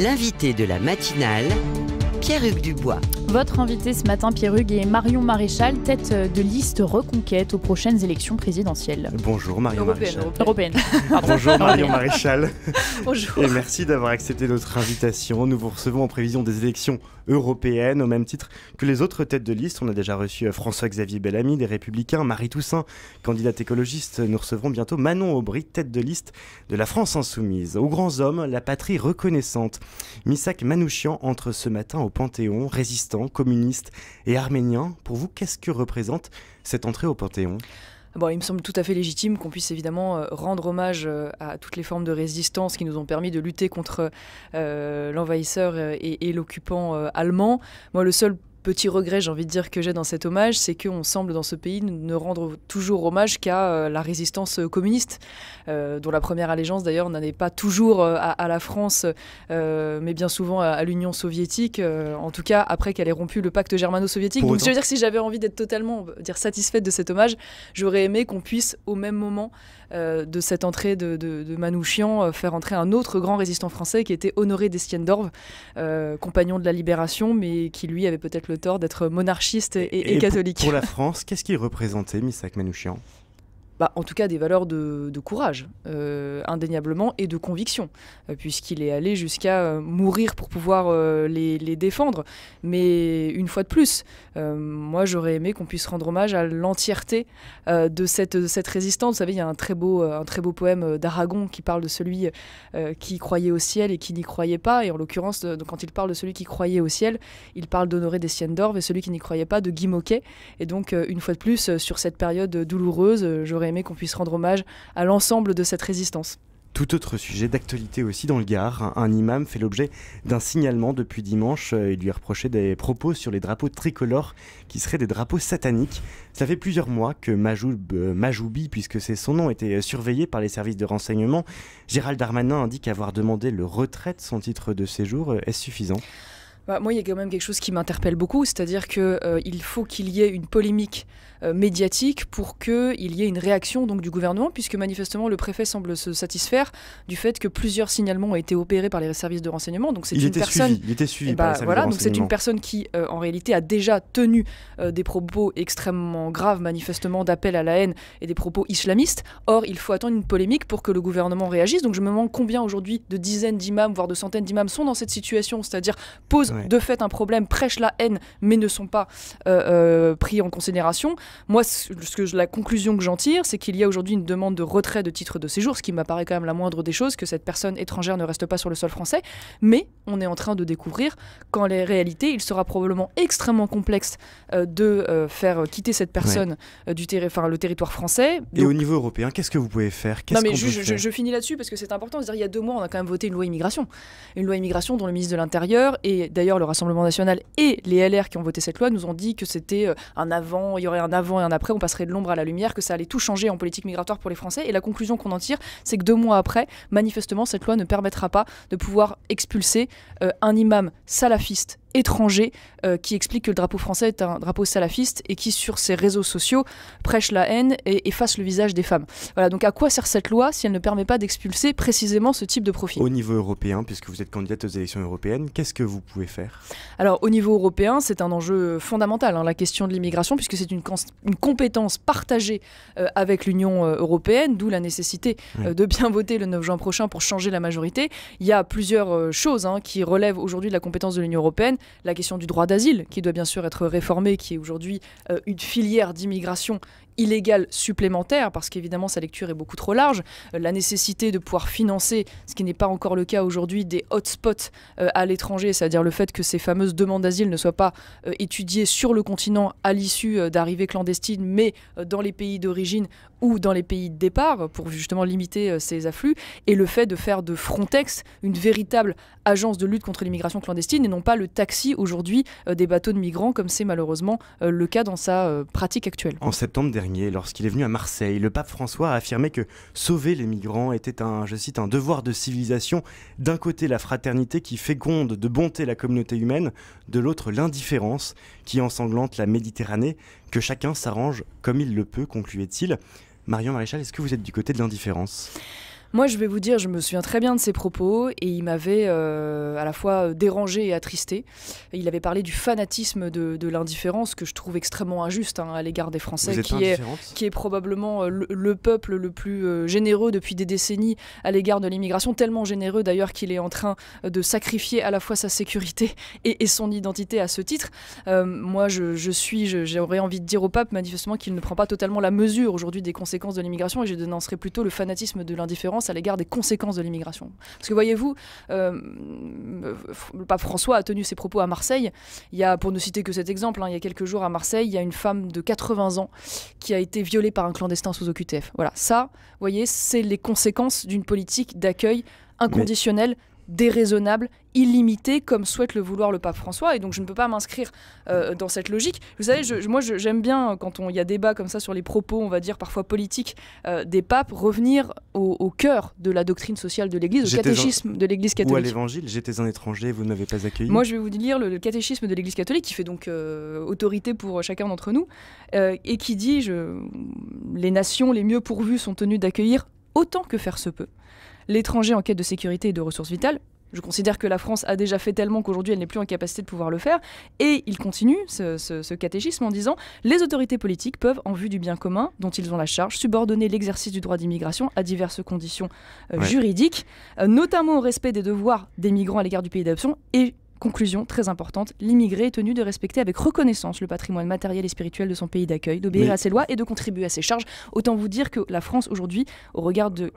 L'invité de la matinale, Pierre-Hugues Dubois. Votre invité ce matin, Pierre-Hugues, est Marion Maréchal, tête de liste Reconquête aux prochaines élections présidentielles. Bonjour Marion Maréchal. Européenne. Bonjour Marion Maréchal. Bonjour. Et merci d'avoir accepté notre invitation. Nous vous recevons en prévision des élections européennes, au même titre que les autres têtes de liste. On a déjà reçu François-Xavier Bellamy des Républicains, Marie Toussaint, candidate écologiste. Nous recevrons bientôt Manon Aubry, tête de liste de la France Insoumise. Aux grands hommes, la patrie reconnaissante. Missak Manouchian entre ce matin au Panthéon, résistant, communiste et arménien. Pour vous, qu'est-ce que représente cette entrée au Panthéon ? Bon, il me semble tout à fait légitime qu'on puisse évidemment rendre hommage à toutes les formes de résistance qui nous ont permis de lutter contre l'envahisseur et l'occupant allemand. Moi, le seul petit regret, j'ai envie de dire, que j'ai dans cet hommage, c'est qu'on semble dans ce pays ne rendre toujours hommage qu'à la résistance communiste, dont la première allégeance d'ailleurs n'en est pas toujours à la France, mais bien souvent à l'Union soviétique, en tout cas après qu'elle ait rompu le pacte germano-soviétique. Donc je veux dire que si j'avais envie d'être totalement satisfaite de cet hommage, j'aurais aimé qu'on puisse au même moment de cette entrée de Manouchian faire entrer un autre grand résistant français qui était Honoré d'Estienne-d'Orves, compagnon de la Libération, mais qui lui avait peut-être le tort d'être monarchiste et catholique. Pour la France, qu'est-ce qu'il représentait, Missak Manouchian ? En tout cas des valeurs de courage, indéniablement, et de conviction, puisqu'il est allé jusqu'à mourir pour pouvoir les défendre. Mais une fois de plus, moi j'aurais aimé qu'on puisse rendre hommage à l'entièreté de cette résistance. Vous savez, il y a un très beau poème d'Aragon qui parle de celui qui croyait au ciel et qui n'y croyait pas. Et en l'occurrence, quand il parle de celui qui croyait au ciel, il parle d'Honoré d'Estienne-d'Orves, et celui qui n'y croyait pas de Guy Môquet. Et donc, une fois de plus, sur cette période douloureuse, j'aurais aimé qu'on puisse rendre hommage à l'ensemble de cette résistance. Tout autre sujet d'actualité aussi dans le Gard. Un imam fait l'objet d'un signalement depuis dimanche. Il lui a reproché des propos sur les drapeaux tricolores qui seraient des drapeaux sataniques. Ça fait plusieurs mois que Majoubi, puisque c'est son nom, était surveillé par les services de renseignement. Gérald Darmanin indique avoir demandé le retrait de son titre de séjour. Est-ce suffisant ? Moi, il y a quand même quelque chose qui m'interpelle beaucoup, c'est-à-dire qu'il faut qu'il y ait une polémique médiatique pour qu'il y ait une réaction donc, du gouvernement, puisque manifestement le préfet semble se satisfaire du fait que plusieurs signalements ont été opérés par les services de renseignement. Donc c'est il était suivi par les services de renseignement. Donc c'est une personne qui, en réalité, a déjà tenu des propos extrêmement graves, manifestement d'appel à la haine et des propos islamistes. Or, il faut attendre une polémique pour que le gouvernement réagisse. Donc je me demande combien aujourd'hui de dizaines d'imams, voire de centaines d'imams sont dans cette situation, c'est-à-dire posent de fait un problème, prêchent la haine, mais ne sont pas pris en considération. Moi, la conclusion que j'en tire, c'est qu'il y a aujourd'hui une demande de retrait de titre de séjour, ce qui m'apparaît quand même la moindre des choses, que cette personne étrangère ne reste pas sur le sol français. Mais on est en train de découvrir qu'en réalité, il sera probablement extrêmement complexe de faire quitter cette personne le territoire français. Et au niveau européen, qu'est-ce que vous pouvez faire ? Je finis là-dessus parce que c'est important. C'est-à-dire, il y a 2 mois, on a quand même voté une loi immigration. Une loi immigration dont le ministre de l'Intérieur et d'ailleurs le Rassemblement national et les LR qui ont voté cette loi nous ont dit que c'était un avant, il y aurait un avant et un après, on passerait de l'ombre à la lumière, que ça allait tout changer en politique migratoire pour les Français. Et la conclusion qu'on en tire, c'est que 2 mois après, manifestement, cette loi ne permettra pas de pouvoir expulser un imam salafiste étranger qui explique que le drapeau français est un drapeau salafiste et qui, sur ses réseaux sociaux, prêche la haine et efface le visage des femmes. Voilà, donc à quoi sert cette loi si elle ne permet pas d'expulser précisément ce type de profil ? Au niveau européen, puisque vous êtes candidate aux élections européennes, qu'est-ce que vous pouvez faire ? Alors, au niveau européen, c'est un enjeu fondamental, la question de l'immigration, puisque c'est une compétence partagée avec l'Union européenne, d'où la nécessité de bien voter le 9 juin prochain pour changer la majorité. Il y a plusieurs choses qui relèvent aujourd'hui de la compétence de l'Union européenne. La question du droit d'asile, qui doit bien sûr être réformé, qui est aujourd'hui une filière d'immigration illégale supplémentaire, parce qu'évidemment sa lecture est beaucoup trop large, la nécessité de pouvoir financer, ce qui n'est pas encore le cas aujourd'hui, des hotspots à l'étranger, c'est-à-dire le fait que ces fameuses demandes d'asile ne soient pas étudiées sur le continent à l'issue d'arrivées clandestines, mais dans les pays d'origine ou dans les pays de départ, pour justement limiter ces afflux, et le fait de faire de Frontex une véritable agence de lutte contre l'immigration clandestine, et non pas le taxi aujourd'hui des bateaux de migrants, comme c'est malheureusement le cas dans sa pratique actuelle. En septembre dernier, lorsqu'il est venu à Marseille, le pape François a affirmé que sauver les migrants était un devoir de civilisation. D'un côté, la fraternité qui féconde de bonté la communauté humaine, de l'autre, l'indifférence qui ensanglante la Méditerranée, que chacun s'arrange comme il le peut, concluait-il. Marion Maréchal, est-ce que vous êtes du côté de l'indifférence ? Moi, je vais vous dire, je me souviens très bien de ses propos et il m'avait à la fois dérangé et attristé. Il avait parlé du fanatisme de l'indifférence que je trouve extrêmement injuste à l'égard des Français, qui est probablement le peuple le plus généreux depuis des décennies à l'égard de l'immigration, tellement généreux d'ailleurs qu'il est en train de sacrifier à la fois sa sécurité et son identité à ce titre. Moi, j'aurais envie de dire au pape manifestement qu'il ne prend pas totalement la mesure aujourd'hui des conséquences de l'immigration et je dénoncerais plutôt le fanatisme de l'indifférence à l'égard des conséquences de l'immigration. Parce que voyez-vous, le pape François a tenu ses propos à Marseille. Il y a, pour ne citer que cet exemple, il y a quelques jours à Marseille, il y a une femme de 80 ans qui a été violée par un clandestin sous OQTF. Voilà, ça, vous voyez, c'est les conséquences d'une politique d'accueil inconditionnel, déraisonnable, illimité, comme souhaite le vouloir le pape François, et donc je ne peux pas m'inscrire dans cette logique. Vous savez, moi j'aime bien, quand il y a débat comme ça sur les propos, on va dire parfois politiques, des papes, revenir au cœur de la doctrine sociale de l'Église, au catéchisme de l'Église catholique. Ou à l'Évangile, j'étais un étranger, vous ne m'avez pas accueilli. Moi je vais vous lire le catéchisme de l'Église catholique, qui fait donc autorité pour chacun d'entre nous, et qui dit les nations les mieux pourvues sont tenues d'accueillir autant que faire se peut l'étranger en quête de sécurité et de ressources vitales. Je considère que la France a déjà fait tellement qu'aujourd'hui elle n'est plus en capacité de pouvoir le faire. Et il continue ce catéchisme en disant « Les autorités politiques peuvent, en vue du bien commun dont ils ont la charge, subordonner l'exercice du droit d'immigration à diverses conditions juridiques, notamment au respect des devoirs des migrants à l'égard du pays d'adoption et conclusion très importante, l'immigré est tenu de respecter avec reconnaissance le patrimoine matériel et spirituel de son pays d'accueil, d'obéir à ses lois et de contribuer à ses charges. Autant vous dire que la France aujourd'hui, au regard de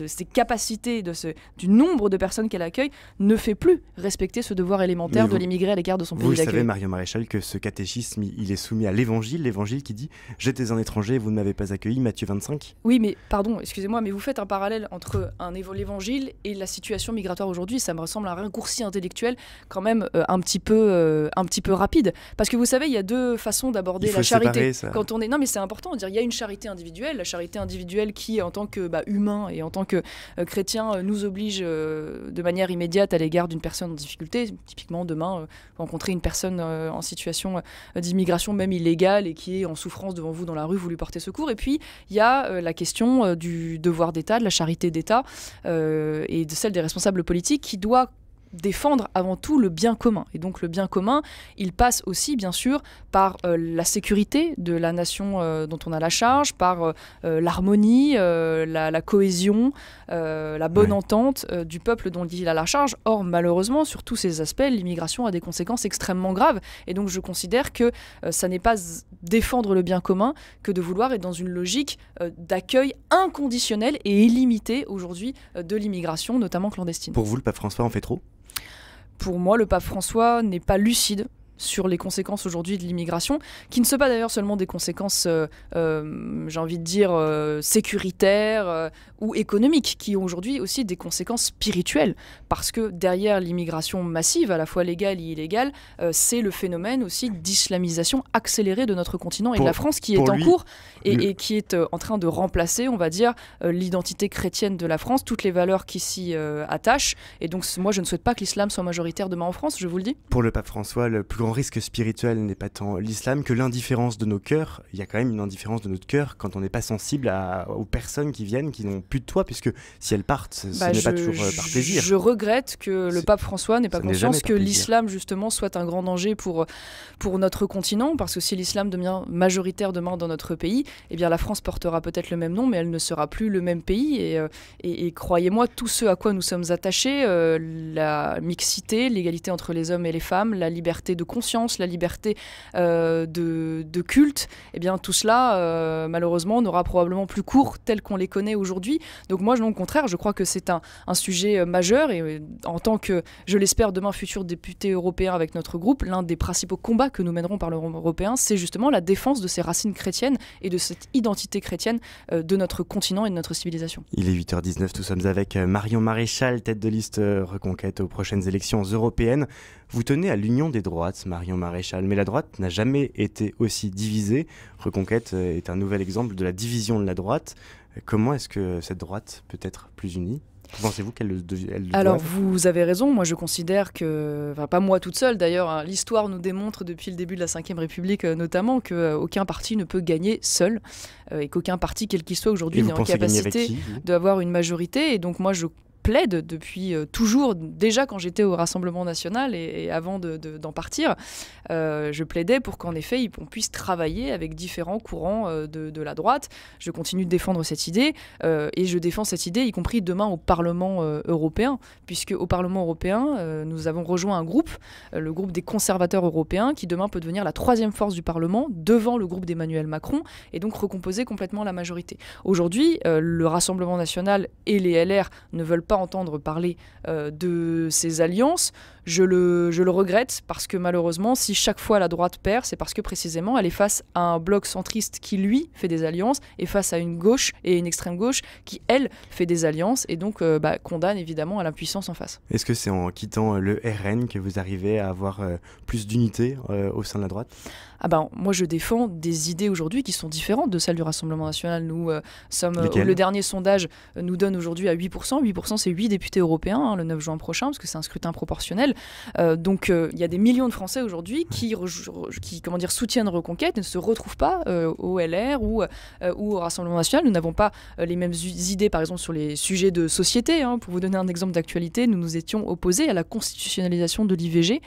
ses capacités, du nombre de personnes qu'elle accueille, ne fait plus respecter ce devoir élémentaire de l'immigré à l'égard de son pays d'accueil. Vous savez, Marion Maréchal, que ce catéchisme, il est soumis à l'Évangile qui dit « J'étais un étranger, vous ne m'avez pas accueilli », Matthieu 25. Oui, mais pardon, excusez-moi, mais vous faites un parallèle entre l'Évangile et la situation migratoire aujourd'hui. Ça me ressemble à un raccourci intellectuel quand même un petit peu rapide, parce que vous savez, il y a deux façons d'aborder la charité. Quand on est, non mais c'est important de dire, il y a une charité individuelle, la charité individuelle qui en tant que humain et en tant que chrétien nous oblige de manière immédiate à l'égard d'une personne en difficulté. Typiquement demain rencontrer une personne en situation d'immigration même illégale et qui est en souffrance devant vous dans la rue, vous lui portez secours. Et puis il y a la question du devoir d'État, de la charité d'État et de celle des responsables politiques qui doit défendre avant tout le bien commun. Et donc le bien commun, il passe aussi bien sûr par la sécurité de la nation dont on a la charge, par l'harmonie, la cohésion, la bonne entente du peuple dont il a la charge. Or malheureusement, sur tous ces aspects, l'immigration a des conséquences extrêmement graves. Et donc je considère que ça n'est pas défendre le bien commun que de vouloir être dans une logique d'accueil inconditionnel et illimité aujourd'hui de l'immigration, notamment clandestine. Pour vous, le pape François en fait trop ? Pour moi, le pape François n'est pas lucide sur les conséquences aujourd'hui de l'immigration, qui ne sont pas d'ailleurs seulement des conséquences, j'ai envie de dire, sécuritaires ou économiques, qui ont aujourd'hui aussi des conséquences spirituelles, parce que derrière l'immigration massive, à la fois légale et illégale, c'est le phénomène aussi d'islamisation accélérée de notre continent et de la France qui est en cours et qui est en train de remplacer, on va dire, l'identité chrétienne de la France, toutes les valeurs qui s'y attachent. Et donc moi, je ne souhaite pas que l'islam soit majoritaire demain en France, je vous le dis. Pour le pape François, le plus grand risque spirituel n'est pas tant l'islam que l'indifférence de nos cœurs. Il y a quand même une indifférence de notre cœur quand on n'est pas sensible aux personnes qui viennent, qui n'ont plus de toit, puisque si elles partent, ce n'est pas toujours par plaisir. Je regrette que le pape François n'ait pas conscience que l'islam justement soit un grand danger pour notre continent, parce que si l'islam devient majoritaire demain dans notre pays, eh bien la France portera peut-être le même nom, mais elle ne sera plus le même pays. Et croyez-moi, tout ce à quoi nous sommes attachés, la mixité, l'égalité entre les hommes et les femmes, la liberté de conscience, la liberté de culte, eh bien tout cela malheureusement n'aura probablement plus cours tel qu'on les connaît aujourd'hui. Donc moi au contraire, je crois que c'est un sujet majeur et en tant que, je l'espère, demain futur député européen avec notre groupe, l'un des principaux combats que nous mènerons par le européen, c'est justement la défense de ces racines chrétiennes et de cette identité chrétienne de notre continent et de notre civilisation. Il est 8h19, nous sommes avec Marion Maréchal, tête de liste Reconquête aux prochaines élections européennes. Vous tenez à l'union des droites, Marion Maréchal, mais la droite n'a jamais été aussi divisée. Reconquête est un nouvel exemple de la division de la droite. Comment est-ce que cette droite peut être plus unie ? Pensez-vous qu'elle Alors, vous avez raison. Moi, je considère que, enfin, pas moi toute seule d'ailleurs, hein, l'histoire nous démontre depuis le début de la Ve République notamment qu'aucun parti ne peut gagner seul et qu'aucun parti, quel qu'il soit aujourd'hui, n'est en capacité d'avoir une majorité. Et donc, moi, je plaide depuis toujours, déjà quand j'étais au Rassemblement national et avant d'en partir, je plaidais pour qu'en effet on puisse travailler avec différents courants de la droite. Je continue de défendre cette idée et je défends cette idée y compris demain au Parlement européen, puisque au Parlement européen nous avons rejoint un groupe, le groupe des conservateurs européens, qui demain peut devenir la 3e force du Parlement devant le groupe d'Emmanuel Macron et donc recomposer complètement la majorité. Aujourd'hui, le Rassemblement national et les LR ne veulent pas entendre parler de ces alliances. Je le regrette parce que malheureusement, si chaque fois la droite perd, c'est parce que précisément elle est face à un bloc centriste qui, lui, fait des alliances et face à une gauche et une extrême gauche qui, elle, fait des alliances et donc condamne évidemment à l'impuissance en face. Est-ce que c'est en quittant le RN que vous arrivez à avoir plus d'unité au sein de la droite ? Moi, je défends des idées aujourd'hui qui sont différentes de celles du Rassemblement national. Nous sommes... le dernier sondage nous donne aujourd'hui à 8%. 8%, c'est 8 députés européens le 9 juin prochain, parce que c'est un scrutin proportionnel. Donc, il y a des millions de Français aujourd'hui qui soutiennent Reconquête et ne se retrouvent pas au LR ou au Rassemblement national. Nous n'avons pas les mêmes idées, par exemple, sur les sujets de société. Pour vous donner un exemple d'actualité, nous nous étions opposés à la constitutionnalisation de l'IVG,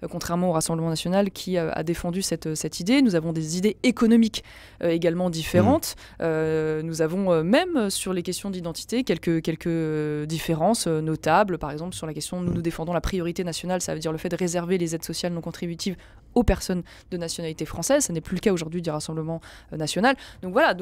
contrairement au Rassemblement national qui a défendu cette idée. Nous avons des idées économiques également différentes. Nous avons même sur les questions d'identité quelques différences notables. Par exemple, sur la question, nous défendons la priorité nationale, ça veut dire le fait de réserver les aides sociales non contributives aux personnes de nationalité française. Ça n'est plus le cas aujourd'hui du Rassemblement national. Donc voilà,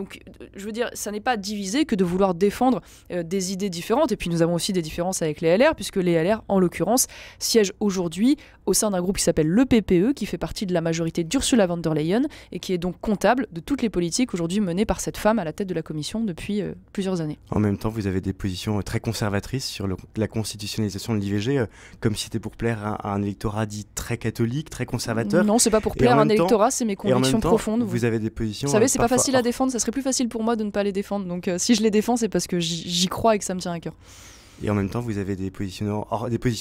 je veux dire, ça n'est pas divisé que de vouloir défendre des idées différentes. Et puis nous avons aussi des différences avec les LR, puisque les LR, en l'occurrence, siègent aujourd'hui au sein d'un groupe qui s'appelle le PPE, qui fait partie de la majorité d'Ursula von der Leyen et qui est donc comptable de toutes les politiques aujourd'hui menées par cette femme à la tête de la Commission depuis plusieurs années. En même temps, vous avez des positions très conservatrices sur la constitutionnalisation de l'IVG, comme si c'était pour plaire à un électorat dit très catholique, très conservateur. Non, c'est pas pour plaire à un électorat, c'est mes convictions profondes. Vous avez des positions... Vous savez, c'est pas facile à défendre, ça serait plus facile pour moi de ne pas les défendre. Donc si je les défends, c'est parce que j'y crois et que ça me tient à cœur. Et en même temps, vous avez des positions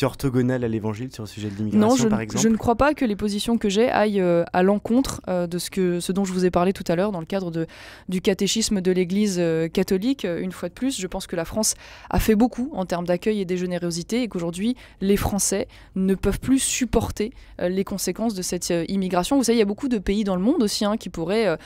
orthogonales à l'évangile sur le sujet de l'immigration, par exemple ? Non, je ne crois pas que les positions que j'ai aillent à l'encontre de ce dont je vous ai parlé tout à l'heure dans le cadre du catéchisme de l'Église catholique. Une fois de plus, je pense que la France a fait beaucoup en termes d'accueil et de générosité et qu'aujourd'hui, les Français ne peuvent plus supporter les conséquences de cette immigration. Vous savez, il y a beaucoup de pays dans le monde aussi qui pourraient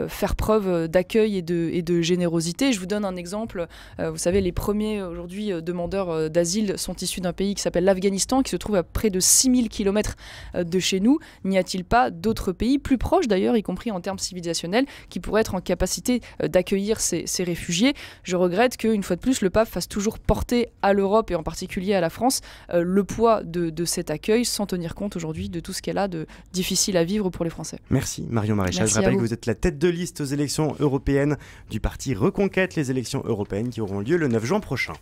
faire preuve d'accueil et de générosité. Je vous donne un exemple. Vous savez, les premiers aujourd'hui demandeurs d'asile sont issus d'un pays qui s'appelle l'Afghanistan, qui se trouve à près de 6000 km de chez nous. N'y a-t-il pas d'autres pays plus proches d'ailleurs, y compris en termes civilisationnels, qui pourraient être en capacité d'accueillir ces réfugiés ? Je regrette qu'une fois de plus, le pape fasse toujours porter à l'Europe et en particulier à la France le poids de cet accueil sans tenir compte aujourd'hui de tout ce qu'elle a de difficile à vivre pour les Français. Merci Marion Maréchal. Merci. Je rappelle que vous êtes la tête de liste aux élections européennes du parti Reconquête, les élections européennes qui auront lieu le 9 juin prochain.